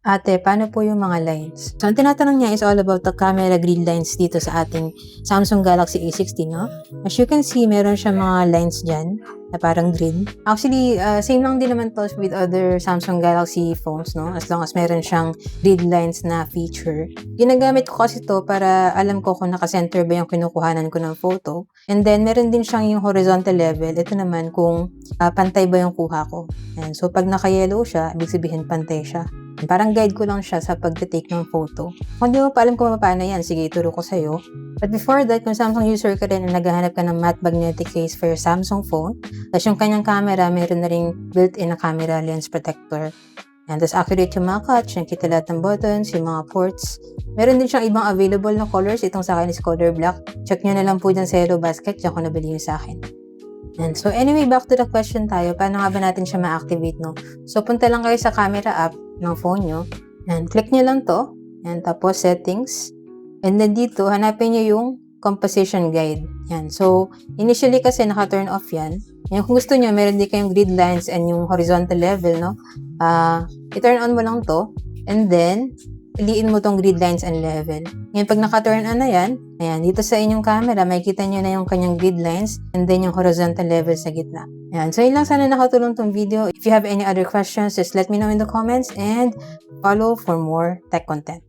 Ate, paano po yung mga lines? So, ang tinatanong niya is all about the camera grid lines dito sa ating Samsung Galaxy A16, no? As you can see, meron siya mga lines dyan na parang grid. Actually, same lang din naman to with other Samsung Galaxy phones, no? As long as meron siyang grid lines na feature. Ginagamit ko kasi to para alam ko kung nakasenter ba yung kinukuhanan ko ng photo. And then, meron din siyang yung horizontal level. Ito naman kung pantay ba yung kuha ko. And so, pag naka-yellow siya, ibig sabihin pantay siya. Parang guide ko lang siya sa pag-take ng photo. Kung di mo pa alam kung paano yan, sige, ituro ko sa'yo. But before that, kung Samsung user ka rin at naghahanap ka ng matte magnetic case for your Samsung phone, tapos yung kanyang camera, mayroon na ring built-in na camera lens protector. And tas accurate yung mga catch, nakikita lahat ng buttons, yung mga ports. Meron din siyang ibang available na colors. Itong sa akin is color black. Check nyo na lang po dyan sa Yellow Basket, dyan ko nabili yung sa akin. And so anyway, back to the question tayo, paano nga ba natin siya ma-activate, no? So punta lang kayo sa camera app ng phone nyo, and click nyo lang to, and tapos settings, and then dito, hanapin nyo yung composition guide. Yan. So initially kasi naka-turn off yan. Yan, kung gusto nyo, meron din kayong grid lines and yung horizontal level, no? I-turn on mo lang to, and then piliin mo tong grid lines and level. Ngayon, pag naka-turn on na yan, ayan, dito sa inyong camera, makikita nyo na yung kanyang grid lines and then yung horizontal level sa gitna. Ayan, so yun lang, sana nakatulong tong video. If you have any other questions, just let me know in the comments and follow for more tech content.